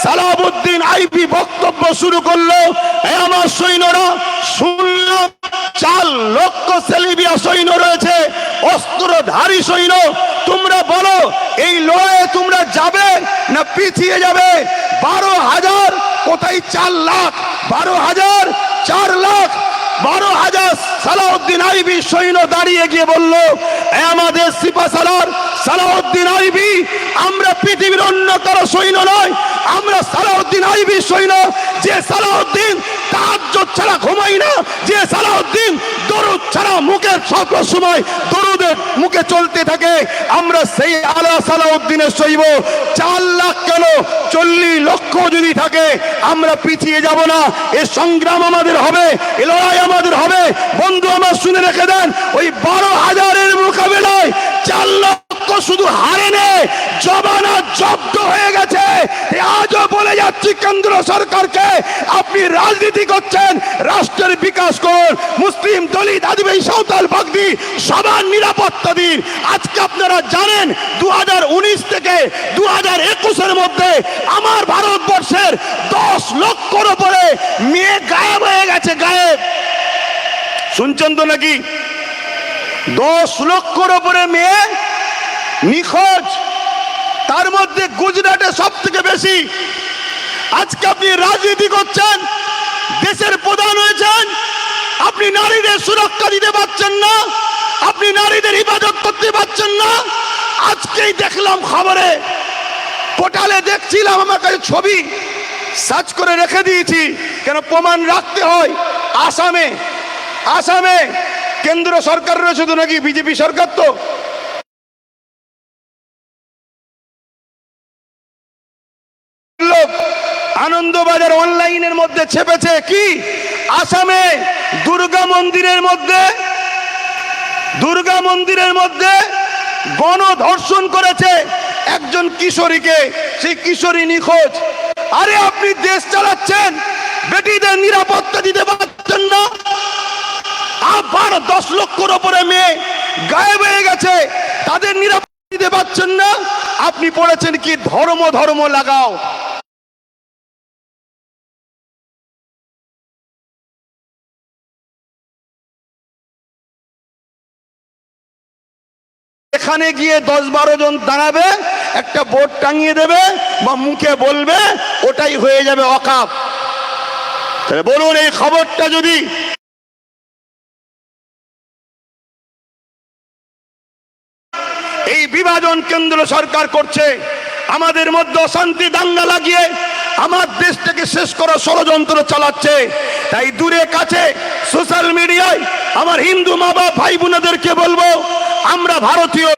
Salauddin IB বক্তব্য শুরু করলো। আমার সৈন্যরা শুনলাম 4 লক্ষ সেলিবিয়া সৈন্য রয়েছে, অস্ত্রধারী সৈন্য। তোমরা বলো এই লড়াইয়ে তোমরা যাবে না পিছিয়ে যাবে? 12,000 কোথায় 4 লাখ? 12,000 4 লাখ 12,000 সালাউদ্দিন আইবি সৈন্য দাঁড়িয়ে গিয়ে বলল, আমাদের সিপাহসালার সালাউদ্দিন আইবি, আমরা পৃথিবীর অন্য কারো সৈন্য নয়, আমরা সালাউদ্দিন আইবি সৈন্য। যে সালাউদ্দিন তাহাজ্জুদ ছাড়া ঘুমাই না, যে সালাউদ্দিন দরুদ ছাড়া মুখের সব সময় দরুদের মুখে চলতে থাকে, আমরা সেই আলা সালাউদ্দিনের সইব। 4 লাখ কেন 40 লক্ষ যদি থাকে, আমরা পিছিয়ে যাব না। এই সংগ্রাম আমাদের হবে, এই লড়াই আমাদের হবে। বন্ধু আমার শুনে রেখে দেন, ওই 12,000-এর মোকাবেলায় 4 লক্ষ শুধু হারে নে, জবানা জব্দ হয়ে গেছে। আজও বলে যাচ্ছি কেন্দ্র সরকারকে, আপনি রাজনীতি করছেন, রাষ্ট্রের বিকাশ করুন। মুসলিম, দলিত, আদিবাসী, সাঁওতাল, বাগদি সবার নিরাপত্তা দিন। আজকে আপনারা জানেন 2019 থেকে 2021-এর মধ্যে আমার ভারতবর্ষের 10 লক্ষর উপরে মেয়ে গায়েব হয়ে গেছে। গায়েব শুনছেন তো নাকি? 10 লক্ষর উপরে মেয়ে নিখোঁজ, তার মধ্যে গুজরাটে সব থেকে বেশি। আজকে আপনি রাজনীতি করছেন, দেশের প্রধান হয়েছেন, আপনি নারীদের সুরক্ষা দিতে পারছেন না, আপনি নারীদের হিফাজত করতে পারছেন না। আজকেই দেখলাম খবরে, পোর্টালে দেখছিলাম, আমার কাছে ছবি সার্চ করে রেখে দিয়েছি, কেন প্রমাণ রাখতে হয়। আসামে কেন্দ্র সরকার রয়েছে তো নাকি বিজেপি সরকার? তো আনন্দবাজার অনলাইনের মধ্যে ছেপেছে কি, আসামে দুর্গা মন্দিরের মধ্যে গণধর্ষণ করেছে একজন কিশোরীকে, সেই কিশোরী নিখোঁজ। আরে আপনি দেশ চালাচ্ছেন, বেটিদের নিরাপত্তা দিতে পারছেন না। আবার 10 লক্ষর উপরে মেয়ে গায়েব হয়ে গেছে, তাদের নিরাপত্তা দিতে পারছেন না। আপনি পড়েছেন কি ধর্ম লাগাও। এখানে গিয়ে 10-12 জন দাঁড়াবে, একটা বোর্ড টাঙিয়ে দেবে বা মুখে বলবে, ওটাই হয়ে যাবে ওয়াকফ। বলুন এই খবরটা যদি এই বিভাজন কেন্দ্র সরকার করছে, আমাদের মধ্যে অশান্তি দাঙ্গা লাগিয়ে আমার দেশটাকে শেষ করার ষড়যন্ত্র চালাচ্ছে। তাই দূরে কাছে সোশ্যাল মিডিয়ায় আমার হিন্দু মা বাবা ভাই বোনেদেরকে বলবো, আমরা ভারতীয়,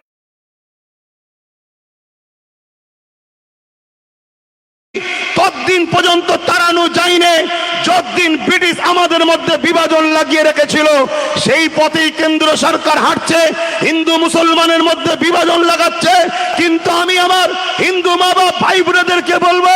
ততদিন পর্যন্ত তাড়ানো যায়নি যতদিন ব্রিটিশ আমাদের মধ্যে বিভাজন লাগিয়ে রেখেছিল। সেই পথেই কেন্দ্র সরকার হাঁটছে, হিন্দু মুসলমানের মধ্যে বিভাজন লাগাচ্ছে। কিন্তু আমি আমার হিন্দু মা বাবা ভাই বোনেদেরকে বলবো,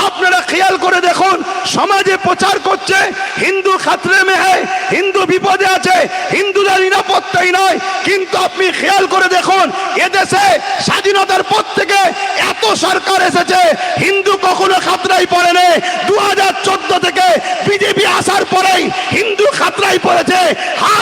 আপনারা খেয়াল করে দেখুন, সমাজে প্রচার করছে হিন্দু খাতরে মে হ্যায়, হিন্দু বিপদে আছে, হিন্দুদের নিরাপত্তাই নয়। কিন্তু আপনি খেয়াল করে দেখুন, এদেশে স্বাধীনতার পর থেকে এত সরকার এসেছে, হিন্দু কখনো খাতরাই পড়েনি। 2014 থেকে বিজেপি আসার পরেই হিন্দু খাতরাই পড়েছে,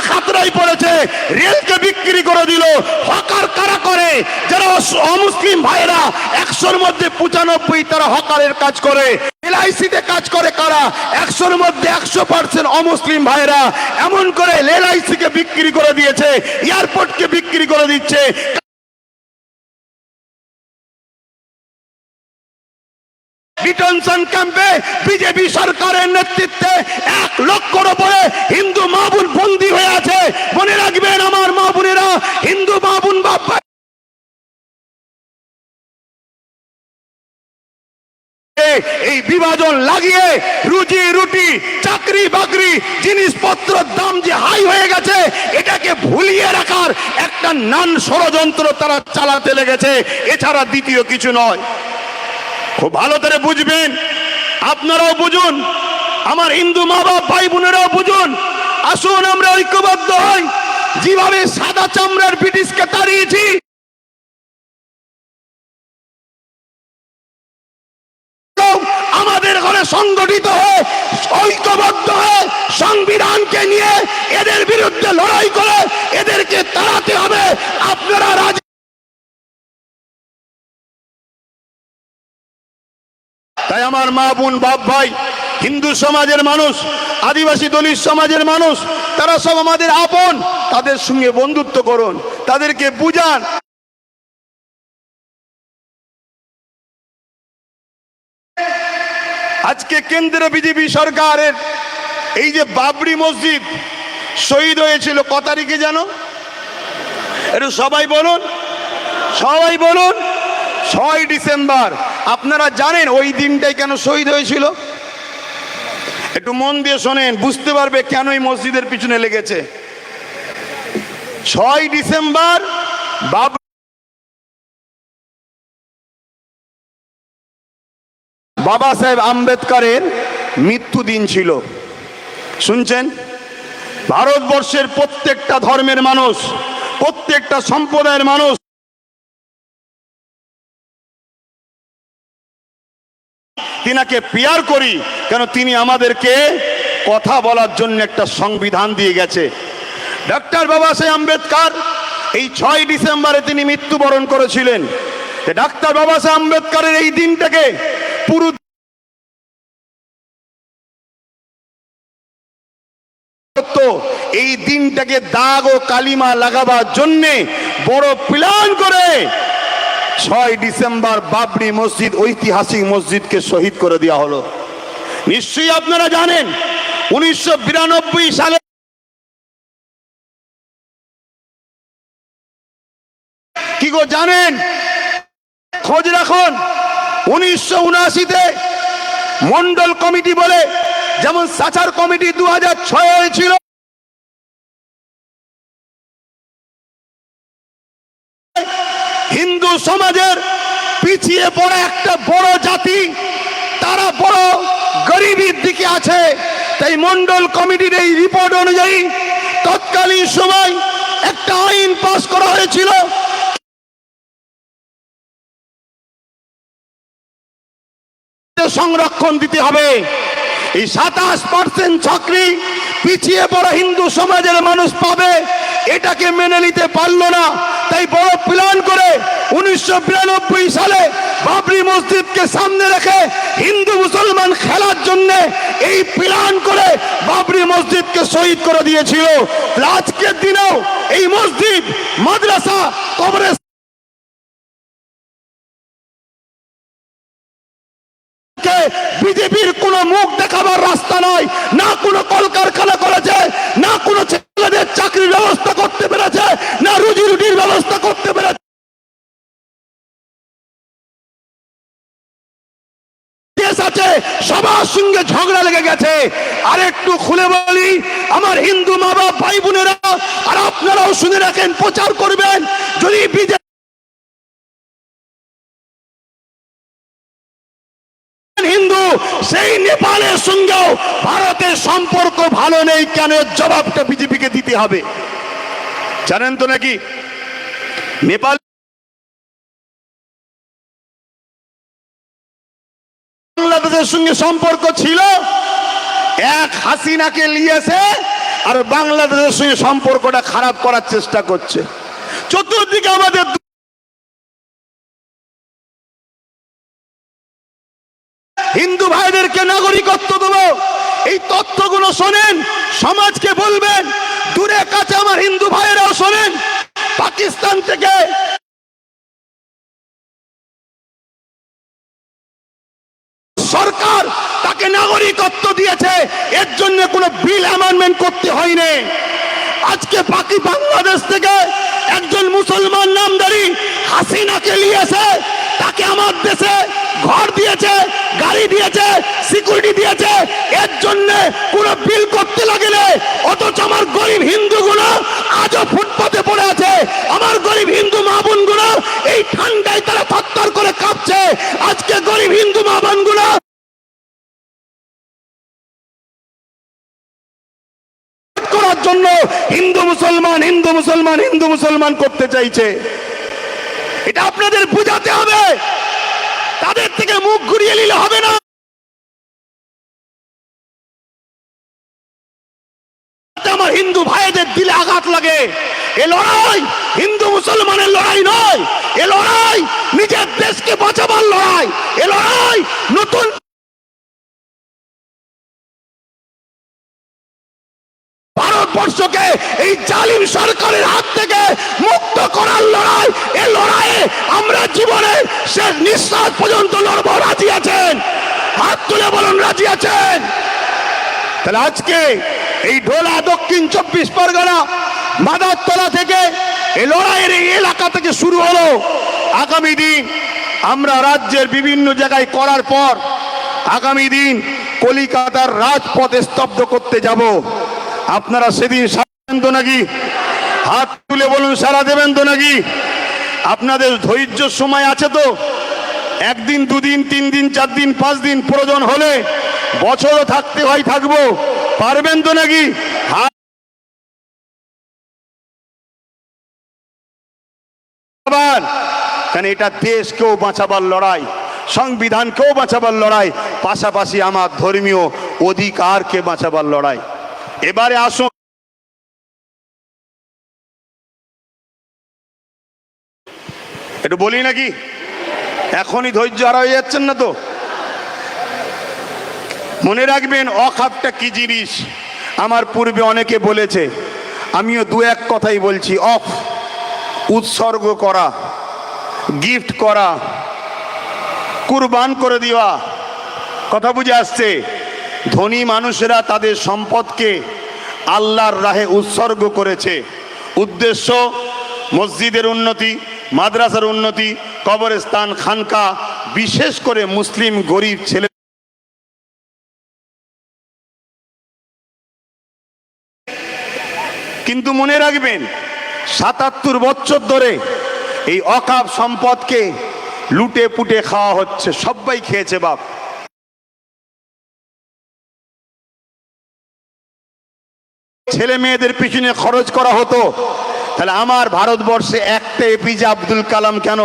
খাতরাই পড়েছে। রেলকে বিক্রি করে দিল। হকার কারা করে? যারা অমুসলিম ভাইরা, 100-র মধ্যে 95 তারা হকারের কাজ করে। এলআইসিতে কাজ করে কারা? 100-র মধ্যে 100% অমুসলিম ভাইরা। এমন করে এলআইসিকে বিক্রি করে দিয়েছে, এয়ারপোর্টকে বিক্রি করে দিচ্ছে। ডিটেনশন ক্যাম্পে বিজেপি সরকারের নেতৃত্বে 1 লক্ষর উপরে হিন্দু মা বোন বন্দী হয়ে আছে। মনে রাখবেন আমার মা বোনেরা, হিন্দু মা বোন বাবা, এই বিভাজন লাগিয়ে রুজি রুটি, চাকরি বাকরি, জিনিসপত্রের দাম যে হাই হয়ে গেছে, এটাকে ভুলিয়ে রাখার একটা নান ষড়যন্ত্র তারা চালাতে লেগেছে। এছাড়া দ্বিতীয় কিছু নয়। খুব ভালো করে বুঝবেন, আপনারাও বুঝুন, আমার হিন্দু মা বাবা ভাই বোনেরাও বুঝুন। আসুন আমরা ঐক্যবদ্ধ হই। যেভাবে সাদা চামড়ার ব্রিটিশকে তাড়িয়েছি, আপনারা সংগঠিত হয়ে ঐক্যবদ্ধ হয়ে সংবিধানকে নিয়ে এদের বিরুদ্ধে লড়াই করে এদেরকে তাড়াতে হবে। আপনারা রাজি? তাই আমার মা বোন বাপ ভাই, হিন্দু সমাজের মানুষ, আদিবাসী দলিত সমাজের মানুষ, তারা সব আমাদের আপন। তাদের সঙ্গে বন্ধুত্ব করুন, তাদেরকে বুঝান। আজকে কেন্দ্রে বিজেপি সরকারের এই যে বাবরি মসজিদ শহীদ হয়েছিল কত তারিখে জানো? একটু সবাই বলুন, সবাই বলুন। 6 ডিসেম্বর। আপনারা জানেন ওই দিনটাই কেন শহীদ হয়েছিল? একটু মন দিয়ে শোনেন, বুঝতে পারবে কেন এই মসজিদের পিছনে লেগেছে। 6 ডিসেম্বর বাবা সাহেব আম্বেদকরের মৃত্যু দিন ছিল। শুনছেন? ভারতবর্ষের প্রত্যেকটা ধর্মের মানুষ, প্রত্যেকটা সম্প্রদায়ের মানুষ তিনাকে পিয়ার করি, কেন তিনি আমাদেরকে কথা বলার জন্য একটা সংবিধান দিয়ে গেছে। ডক্টর বাবা সাহেব আম্বেদকর এই 6 ডিসেম্বরে তিনি মৃত্যুবরণ করেছিলেন। ডাক্তার বাবা সাহেব আম্বেদকরের এই দিনটাকে পুরো এই দিনটাকে দাগ ও কালিমা লাগাবার জন্য বড় প্ল্যান করে 6 ডিসেম্বর বাবরি মসজিদ, ঐতিহাসিক মসজিদকে শহীদ করে দেওয়া হলো। নিশ্চয়ই আপনারা জানেন 1992 সালে কি গো জানেন? খোঁজ রাখুন। 1979-তে মন্ডল কমিটি বলে, যেমন সাচার কমিটি 2006 হয়েছিল, হিন্দু সমাজের পিছিয়ে পড়া একটা বড় জাতি, তারা বড় গরিবের দিকে আছে। তাই মন্ডল কমিটির এই রিপোর্ট অনুযায়ী তৎকালীন সময় একটা আইন পাস করা হয়েছিল, সংরক্ষণ দিতে হবে। এই 27% চাকরি পিছিয়ে পড়া হিন্দু সমাজের মানুষ পাবে, এটাকে মেনে নিতে পারল না। তাই বড় প্ল্যান করে 1992 সালে বাবরি মসজিদকে সামনে রেখে হিন্দু মুসলমান খেলার জন্য এই প্ল্যান করে বাবরি মসজিদকে শহীদ করে দিয়েছিল। আজকের দিনেও এই মসজিদ, মাদ্রাসা, কবরে বিজেপির কোন মুখ দেখাবার রাস্তা নয়, না কোনো কলকারখানা করেছে, না কোনো ছেলেদের চাকরির ব্যবস্থা করতে পেরেছে, না রুজি রুটির ব্যবস্থা করতে পেরেছে। দেশ আছে, সবার সঙ্গে ঝগড়া লেগে গেছে। আর একটু খুলে বলি, আমার হিন্দু মা বাবা ভাই বোনেরা, আর আপনারাও শুনে রাখেন, প্রচার করবেন, যদি বিজেপি হিন্দু, সেই নেপালের সঙ্গেও ভারতের সম্পর্ক ভালো নেই কেন, জবাবটা বিজেপিকে দিতে হবে। জানেন তো নাকি নেপাল বাংলাদেশের সঙ্গে সম্পর্ক ছিল, এক হাসিনাকে নিয়েছে আর বাংলাদেশের সঙ্গে সম্পর্কটা খারাপ করার চেষ্টা করছে। চতুর্দিকে আমাদের হিন্দু ভাইদেরকে নাগরিকত্ব দেবো, এই তথ্যগুলো শোনেন, সমাজকে বলবেন। দূরে কাছে আমার হিন্দু ভাইয়েরাও শোনেন, পাকিস্তান থেকে সরকার তাকে নাগরিকত্ব দিয়েছে, এর জন্য কোনো বিল অ্যামেন্ডমেন্ট করতে হয়নি। আজকে বাংলাদেশ থেকে একজন মুসলমান নামধারী হাসিনাকে নিয়েছে, তাকে আমার দেশে ঘর দিয়েছে, গাড়ি দিয়েছে, সিকিউরিটি দিয়েছে, এর জন্য পুরো বিল করতে লাগলে, অথচ আমার গরিব হিন্দুগুলো আজও ফুটপাতে পড়ে আছে। আমার গরিব হিন্দু মা বোনগুলো এই ঠান্ডায় তারা থরথর করে কাঁপছে। আজকে গরিব হিন্দু মা বোনগুলো করার জন্য হিন্দু মুসলমান হিন্দু মুসলমান হিন্দু মুসলমান করতে চাইছে। এটা আপনাদের বুঝাতে হবে, তাদের থেকে মুখ ঘুরিয়ে নিলে হবে না। হিন্দু ভাইদের দিলে আঘাত লাগে। এ লড়াই হিন্দু মুসলমানের লড়াই নয়, এ লড়াই নিজের দেশকে বাঁচাবার লড়াই, এ লড়াই নতুন ভারতবর্ষকে এই জালিম সরকারের হাত থেকে মুক্ত করার লড়াই। এই লড়াইয়ে আমরা জীবনের শেষ নিঃশ্বাস পর্যন্ত লড়বো। রাজি আছেন? হাত তুলে বলুন রাজি আছেন? তাহলে আজকে এই ঢোলা দক্ষিণ 24 পরগনা মাদারতলা থেকে এই লড়াইয়ের এই এলাকা থেকে শুরু হলো। আগামী দিন আমরা রাজ্যের বিভিন্ন জায়গায় করার পর আগামী দিন কলিকাতার রাজপথে স্তব্ধ করতে যাব। আপনারা সেদিন সারা দেবেন তো নাকি? হাত তুলে বলুন সারা দেবেন তো নাকি? আপনাদের ধৈর্য সময় আছে তো? একদিন, দুদিন, 3 দিন, 4 দিন, 5 দিন, প্রয়োজন হলে বছরও থাকতে হয়, থাকবো, পারবেন তো নাকি? হাত কারণ এটা দেশকেও বাঁচাবার লড়াই, সংবিধানকেও বাঁচাবার লড়াই, পাশাপাশি আমার ধর্মীয় অধিকারকে বাঁচাবার লড়াই। এবারে আসুন, একটু বলি নাকি? এখনই ধৈর্য হারা হয়ে যাচ্ছেন না তো? মনে রাখবেন অকাপটা কি জিনিস। আমার পূর্বে অনেকে বলেছে, আমিও 2-1 কথাই বলছি। অফ উৎসর্গ করা, গিফট করা, কুরবান করে দেওয়া, কথা বুঝে আসছে? ধনী মানুষেরা তাদের সম্পদকে আল্লাহর রাহে উৎসর্গ করেছে। উদ্দেশ্য মসজিদের উন্নতি, মাদ্রাসার উন্নতি, কবরস্থান, খানকা, বিশেষ করে মুসলিম গরিব ছেলে। কিন্তু মনে রাখবেন 77 বছর ধরে এই অকাপ সম্পদকে লুটে পুটে খাওয়া হচ্ছে। সবাই খেয়েছে বাপ। ছেলে মেয়েদের পিছনে খরচ করা হতো। তাহলে আমার ভারতবর্ষে একটা এপিজে আব্দুল কালাম কেন,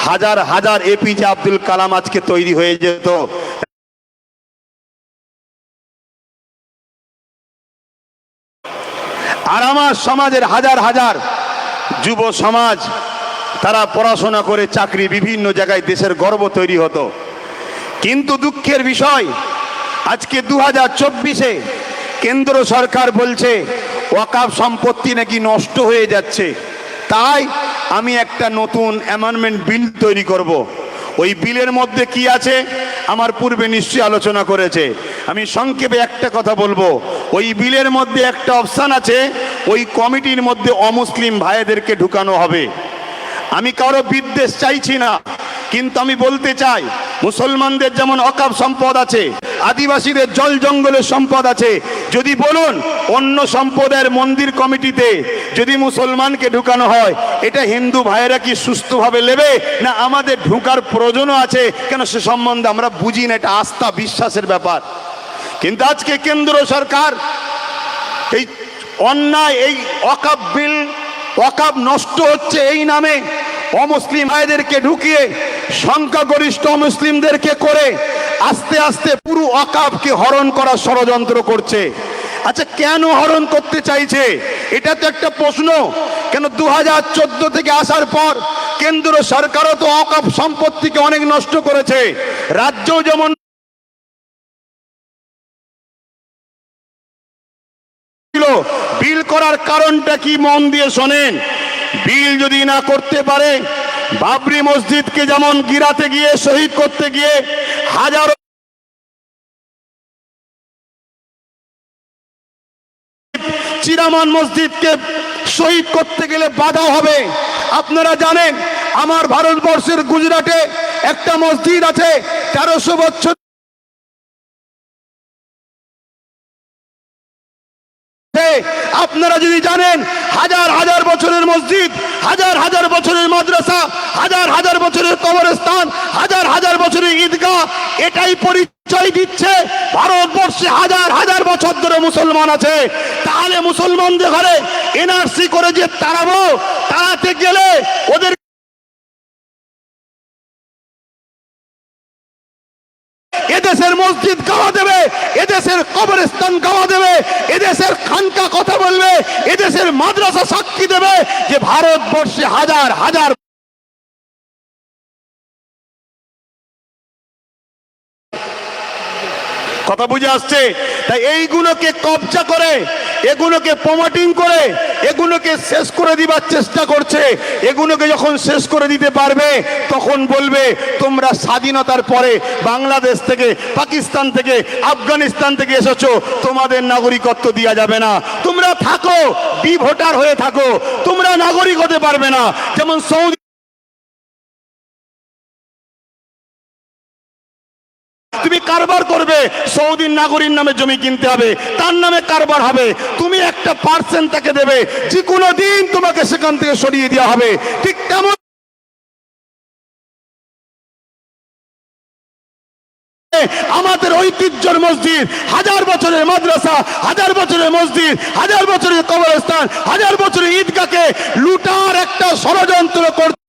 হাজার হাজার এপিজে আব্দুল কালাম আজকে তৈরি হয়ে যেত। আর আমার সমাজের হাজার হাজার যুব সমাজ, তারা পড়াশোনা করে চাকরি, বিভিন্ন জায়গায় দেশের গর্ব তৈরি হতো। কিন্তু দুঃখের বিষয়, আজকে 2024-এ কেন্দ্র সরকার বলছে ওয়াকফ সম্পত্তি নাকি নষ্ট হয়ে যাচ্ছে। তাই আমি একটা নতুন অ্যামেন্ডমেন্ট বিল তৈরি করব। ওই বিলের মধ্যে কি আছে আমার পূর্বে নিশ্চয়ই আলোচনা করেছে। আমি সংক্ষেপে একটা কথা বলবো। ওই বিলের মধ্যে একটা অপশন আছে, ওই কমিটির মধ্যে অমুসলিম ভাইদেরকে ঢুকানো হবে। আমি কারো বিদ্বেষ চাইছি না, কিন্তু আমি বলতে চাই মুসলমানদের যেমন অকাপ সম্পদ আছে, আদিবাসীদের জল জঙ্গলের সম্পদ আছে, যদি বলুন অন্য সম্প্রদায়ের মন্দির কমিটিতে যদি মুসলমানকে ঢুকানো হয়, এটা হিন্দু ভাইয়েরা কি সুস্থভাবে নেবে? না আমাদের ঢুকার প্রয়োজনও আছে? কেন সে সম্বন্ধে আমরা বুঝি না, এটা আস্থা বিশ্বাসের ব্যাপার। কিন্তু আজকে কেন্দ্র সরকার এই অন্যায়, এই ওয়াকফ বিল, ওয়াকফ নষ্ট হচ্ছে এই নামে অমুসলিম ভাইদেরকে ঢুকিয়ে সংখ্যাগরিষ্ঠ মুসলিমদেরকে করে আস্তে আস্তে পুরো ওয়াকফকে হরণ করার ষড়যন্ত্র করছে। আচ্ছা কেন হরণ করতে চাইছে? এটা তো একটা প্রশ্ন। কেন 2014 থেকে আসার পর কেন্দ্র সরকারও তো ওয়াকফ সম্পত্তিকে অনেক নষ্ট করেছে, রাজ্যও যেমন। বিল করার কারণটা কি মন দিয়ে শোনেন। বিল যদি না করতে পারে, বাবরি মসজিদকে যেমন গিরাতে গিয়ে শহীদ করতে গিয়ে হাজারো চিরামান মসজিদকে শহীদ করতে গেলে বাধা হবে। আপনারা জানেন আমার ভারতবর্ষের গুজরাটে একটা মসজিদ আছে 1300 বছর। আপনারা যদি জানেন হাজার হাজার বছরের মসজিদ, হাজার হাজার বছরের মাদ্রাসা, হাজার হাজার বছরের কবরস্থান, হাজার হাজার বছরের ঈদগাহ, এটাই পরিচয় দিচ্ছে ভারতবর্ষে হাজার হাজার বছর ধরে মুসলমান আছে। তাহলে মুসলমানদের ঘরে এনআরসি করে যে তাড়াতে গেলে ওদের এদেশের মসজিদ গাওয়া দেবে, এদেশের কবরস্থান গাওয়া দেবে, এদেশের খানকা কথা বলবে, এদেশের মাদ্রাসা সাক্ষী দেবে যে ভারতবর্ষে হাজার হাজার কথা বুঝে আসছে। তাই এইগুলোকে কবজা করে, এগুলোকে প্রমোটিং করে, এগুলোকে শেষ করে দিবার চেষ্টা করছে। এগুলোকে যখন শেষ করে দিতে পারবে তখন বলবে তোমরা স্বাধীনতার পরে বাংলাদেশ থেকে, পাকিস্তান থেকে, আফগানিস্তান থেকে এসেছো, তোমাদের নাগরিকত্ব দেওয়া যাবে না, তোমরা থাকো বি ভোটার হয়ে থাকো, তোমরা নাগরিক হতে পারবে না। যেমন সৌদি তুমি কারবার করবে, সৌদির নাগরিক নামে জমি কিনতে হবে, তার নামে কারবার হবে, তুমি একটা পার্সেন্ট তাকে দেবে, যে কোনো দিন তোমাকে সেখান থেকে সরিয়ে দেওয়া হবে। ঠিক তেমন আমাদের ঐতিহ্যের মসজিদ, হাজার বছরের মাদ্রাসা, হাজার বছরের মসজিদ, হাজার বছরের কবরস্থান, হাজার বছরের ঈদগাহকে লুটার একটা ষড়যন্ত্র করতে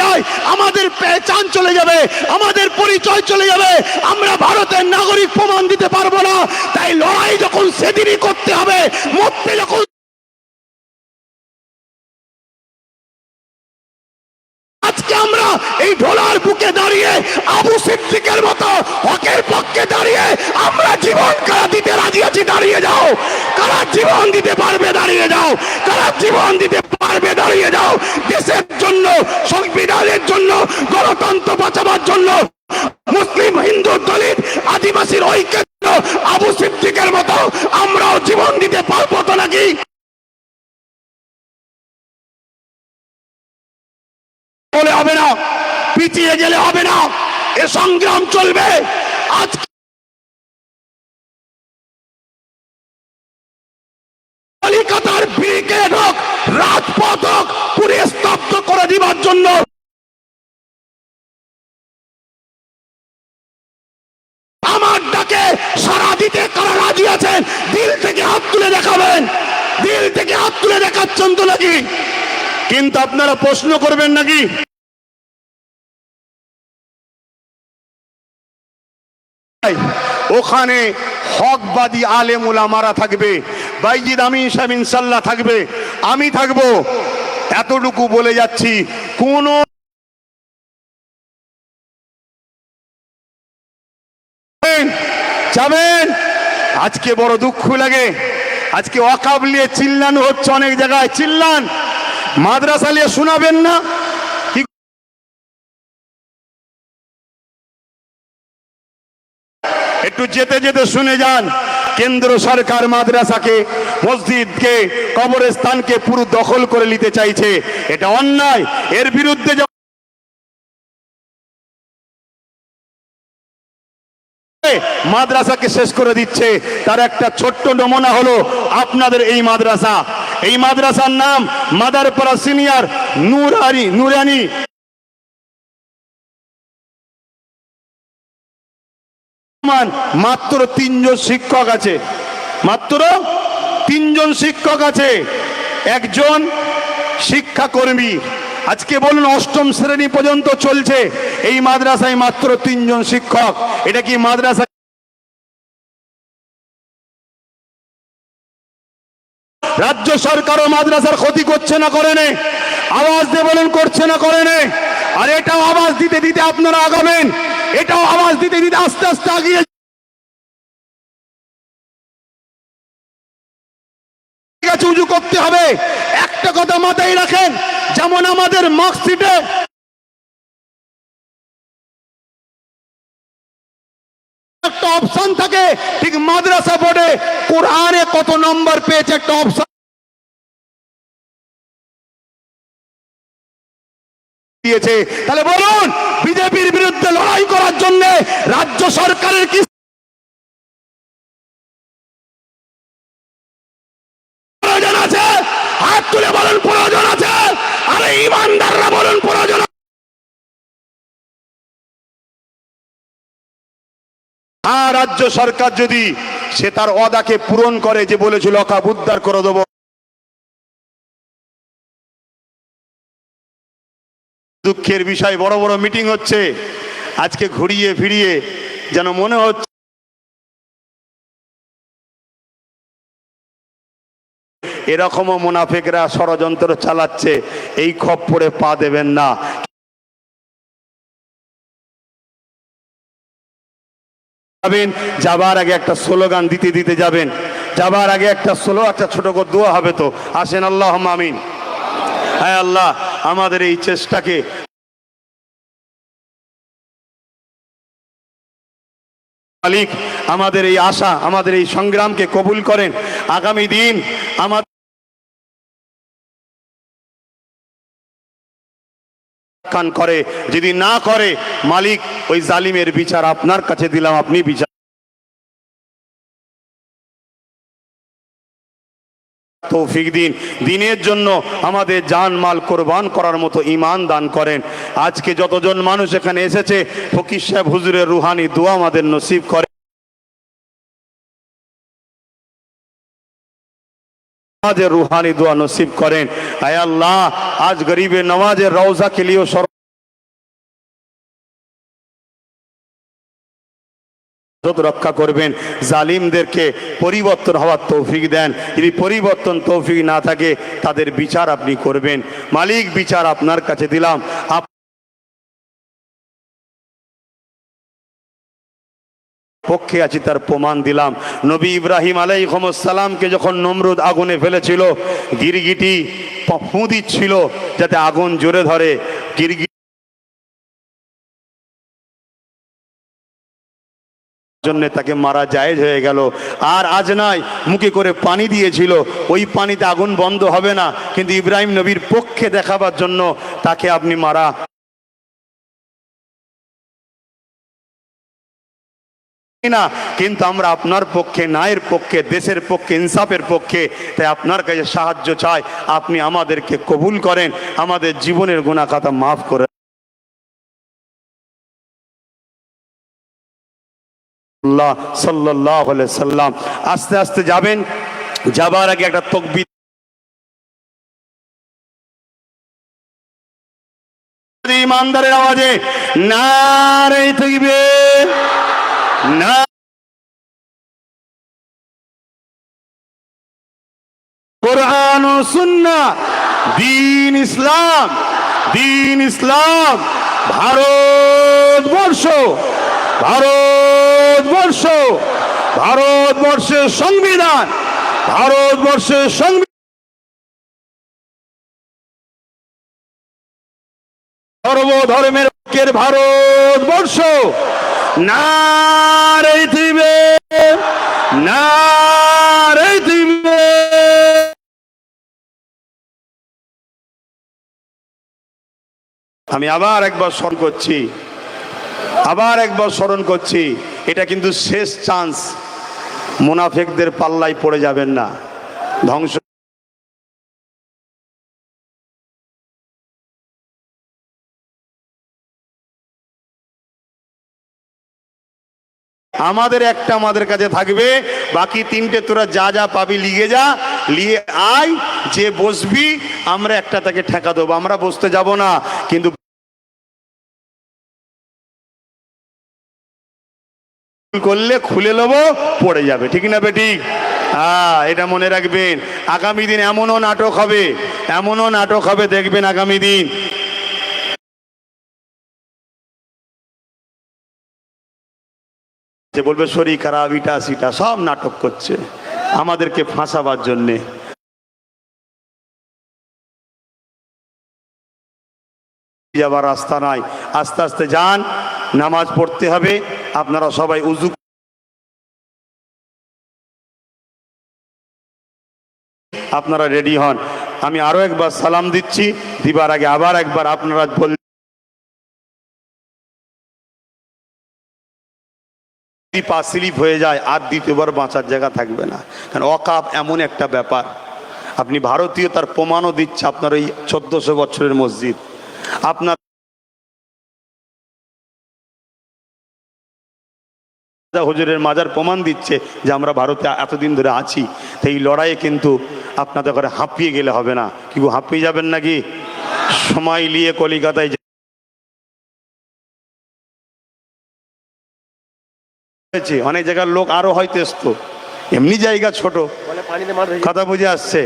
যায়, আমাদের পেহচান চলে যাবে, আমাদের পরিচয় চলে যাবে, আমরা ভারতের নাগরিক প্রমাণ দিতে পারবো না। তাই লড়াই যখন সেদিনই করতে হবে, মরতে যখন আজকে আমরা এই ঢোলার বুকে দাঁড়িয়ে আবু সিদ্দিকের মতো হকের পক্ষে দাঁড়িয়ে আমরা জীবন কারা দিতে রাজি আছি, দাঁড়িয়ে যাও। কারা জীবন দিতে পারবে দাঁড়িয়ে যাও, কারা জীবন দিতে পারবে দাঁড়িয়ে যাও। দেশের জন্য, সংবিধানের জন্য, গণতন্ত্র বাঁচাবার জন্য, মুসলিম, হিন্দু, দলিত, আদিবাসীর ঐক্যের জন্য আবু সিদ্দিকের মতো আমরাও জীবন দিতে পারবো তো নাকি? বলে হবে না, পিছিয়ে গেলে হবে না, এ সংগ্রাম চলবে। আজ কলিকাতার ব্রিগেড হোক, রাজপথ হোক, পুরে স্তব্ধ করে দিবার জন্য আমার ডাকে সারা দিতে কারা রাজি আছেন? দিল থেকে হাত তুলে দেখাবেন, দিল থেকে হাত তুলে দেখাচ্ছেন তো নাকি? কিন্তু আপনারা প্রশ্ন করবেন নাকি? ওখানে হকবাদী আলেম উলামারা থাকবে, বাইজিদ আমিন সাহেব ইনশাআল্লাহ থাকবে, আমি থাকবো। এতটুকু বলে যাচ্ছি, কোন যাবেন। আজকে বড় দুঃখ লাগে, আজকে ওয়াকফ নিয়ে চিল্লানো হচ্ছে, অনেক জায়গায় চিল্লান, মাদ্রাসা নিয়ে শোনাবেন না? একটু যেতে যেতে শুনে যান। কেন্দ্র সরকার মাদ্রাসাকে, মসজিদকে, কবরস্থানকে পুরো দখল করে নিতে চাইছে, এটা অন্যায়। এর বিরুদ্ধে মাদ্রাসাকে শেষ করে দিচ্ছে, তার একটা ছোট্ট নমুনা হলো আপনাদের এই মাদ্রাসা। এই মাদ্রাসার নাম মাদারপাড়া সিনিয়র নুরানি। মাত্র 3 জন শিক্ষক আছে, মাত্র 3 জন শিক্ষক আছে, একজন শিক্ষাকর্মী। আজকে বলুন, 8ম শ্রেণী পর্যন্ত চলছে এই মাদ্রাসায়, মাত্র 3 জন শিক্ষক। এটা কি মাদ্রাসা? রাজ্য সরকারও মাদ্রাসার ক্ষতি করছে না, করে না? আওয়াজ দিয়ে বলেন, করছে না, করে না? আর এটাও আওয়াজ দিতে দিতে আপনারা আগাবেন, এটাও আওয়াজ দিতে দিতে আস্তে আস্তে আগিয়ে উঁচু করতে হবে। একটা কথা মাথায় রাখেন, যেমন আমাদের মার্কশিটে একটা অপশন থাকে, ঠিক মাদ্রাসা বোর্ডে কোরআনে কত নম্বর পেয়েছে একটা অপশন দিয়েছে। তাহলে বলুন, বিজেপির বিরুদ্ধে লড়াই করার জন্য রাজ্য সরকারের কি প্রয়োজন আছে? হাত তুলে বলুন প্রয়োজন আছে। আরে ইমানদাররা বলুন প্রয়োজন। আর রাজ্য সরকার যদি সে তার ওয়াদাকে পূরণ করে, যে বলেছিল ওয়াকফ উদ্ধার করে দেবো, দুঃখের বিষয়, বড় বড় মিটিং হচ্ছে, আজকে ঘুরিয়ে ফিরিয়ে যেন মনে হচ্ছে এরকমও মুনাফিকরা ষড়যন্ত্র চালাচ্ছে। এই খপ্পরে পা দেবেন না। যাবার আগে একটা স্লোগান দিতে দিতে যাবেন, যাবার আগে একটা একটা ছোট করে দোয়া হবে তো, আসেন। আল্লাহুম্মা আমিন। হ্যাঁ আল্লাহ, আমাদের এই চেষ্টাকে, মালিক আমাদের এই আশা, আমাদের এই সংগ্রামকে কবুল করেন। আগামী দিন আমাদের করে, যদি না করে মালিক ওই জালিমের বিচার আপনার কাছে দিলাম, আপনি বিচার তৌফিক দিন। দিনের জন্য আমাদের জান মাল কোরবান করার মতো ঈমান দান করেন। আজকে যতজন মানুষ এখানে এসেছে, ফকির সাহেব হুজুরের রুহানি দোয়া আমাদের নসিব করে, আমাদের রুহানি দোয়া নসিব করেন। আয় আল্লাহ, আজ গরিবের নওয়াজের রওজা के लिए রক্ষা করবেন, জালিমদেরকে পরিবর্তন হওয়ার তৌফিক দেন। যদি পরিবর্তন তৌফিক না থাকে, তাদের বিচার আপনি করবেন। মালিক বিচার আপনার কাছে দিলাম, পক্ষে আছি তার প্রমাণ দিলাম। নবী ইব্রাহিম আলাইহিস সালামকে যখন নমরুদ আগুনে ফেলেছিল, গিরগিটি ফু দিচ্ছিল যাতে আগুন জোরে ধরে, গিরগিটি জন্য তাকে মারা জায়েজ হয়ে গেল। আর আজ নয়, মুখে করে পানি দিয়েছিল, ওই পানিতে আগুন বন্ধ হবে না, কিন্তু ইব্রাহিম নবীর পক্ষে দেখাবার জন্য তাকে আপনি মারা না, কিন্তু আমরা আপনার পক্ষে, ন্যায়ের পক্ষে, দেশের পক্ষে, ইনসাফের পক্ষে। তাই আপনার কাছে সাহায্য চাই, আপনি আমাদেরকে কবুল করেন, আমাদের জীবনের গুনাহ খাতা মাফ করেন। সাল্লাল্লাহু আলাইহি সাল্লাম। আস্তে আস্তে যাবেন, যাবার আগে একটা তাকবীর, ইমানদারের আওয়াজে নারে তাকবীর, না কোরআন ও সুন্নাহ, দ্বীন ইসলাম, দ্বীন ইসলাম। ভারতবর্ষ, ভারতবর্ষ, ভারতবর্ষের সংবিধান, ভারতবর্ষের সংবিধান, সর্বধর্মের পক্ষের ভারতবর্ষ। নারে তাকবীর, নারে তাকবীর। আমি আবার একবার স্মরণ করছি, আবার একবার স্মরণ করছি, এটা কিন্তু শেষ চান্স। মুনাফিকদের পাল্লায় পড়ে যাবেন না, ধ্বংস। আমাদের একটা আমাদের কাছে থাকবে, বাকি তিনটে তোরা যা যা পাবি লিয়ে যা, লিয়ে আয়, যে বসবি আমরা একটা তাকে ঠেকা দেবো, আমরা বসতে যাব না, কিন্তু করলে খুলে নেবো, পড়ে যাবে, ঠিক না বেঠিক? হ্যাঁ, এটা মনে রাখবেন। আগামী দিন এমনও নাটক হবে, এমনও নাটক হবে, দেখবেন আগামী দিন। যে বলবে শরীর খারাপ, ইটা সিটা সব নাটক করছে আমাদেরকে ফাঁসাবার জন্যে। যাবার রাস্তা নাই, আস্তে আস্তে যান, নামাজ পড়তে হবে। আপনারা সবাই উযু, আপনারা রেডি হন। আমি আরো একবার সালাম দিচ্ছি, দিবার আগে আবার একবার আপনারা বললেন, পা স্লিপ হয়ে যায় আর দ্বিতীয়বার বাঁচার জায়গা থাকবে না। কারণ ওয়াকফ এমন একটা ব্যাপার, আপনি ভারতীয়, তার প্রমাণও দিচ্ছে আপনার এই 1400 বছরের মসজিদ। আপনার হুজুরের মাজার প্রমাণ দিচ্ছে যে আমরা ভারতে এতদিন ধরে আছি। তো এই লড়াইয়ে কিন্তু আপনাদের ঘরে হাঁপিয়ে গেলে হবে না। কি হাঁপিয়ে যাবেন নাকি? সময় নিয়ে কলিকাতায় হয়েছে, অনেক জায়গার লোক আরো হয়তো আসতো, এমনি জায়গা ছোট, কথা বুঝে আসছে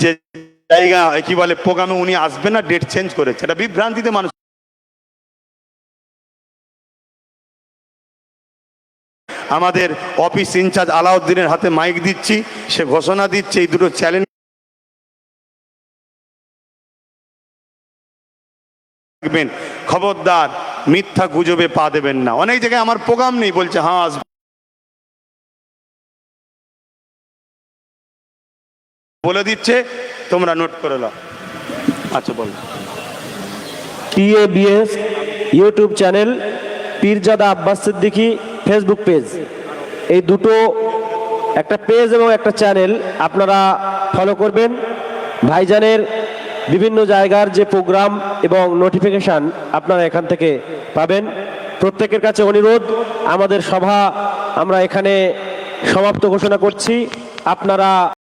যে জায়গা কি বলে প্রোগ্রামে উনি আসবে না, ডেট চেঞ্জ করেছে, এটা বিভ্রান্তিতে মানুষ। আমাদের অফিস ইনচার্জ আলাউদ্দিনের হাতে মাইক দিচ্ছি, সে ঘোষণা দিচ্ছে এই দুটো চ্যালেঞ্জ থাকবেন, খবরদার মিথ্যা গুজবে পা দেবেন না। অনেক জায়গায় আমার প্রোগ্রাম নেই বলছে, হ্যাঁ আসবে, বলে দিচ্ছে, তোমরা নোট করে নাও। আচ্ছা বলো। PABS YouTube channel, Pirzada Abbas Siddiqui Facebook page, এই দুটো একটা পেজ এবং একটা চ্যানেল আপনারা ফলো করবেন। ভাইজানের বিভিন্ন জায়গার যে প্রোগ্রাম এবং নোটিফিকেশান আপনারা এখান থেকে পাবেন। প্রত্যেকের কাছে অনুরোধ, আমাদের সভা আমরা এখানে সমাপ্ত ঘোষণা করছি। আপনারা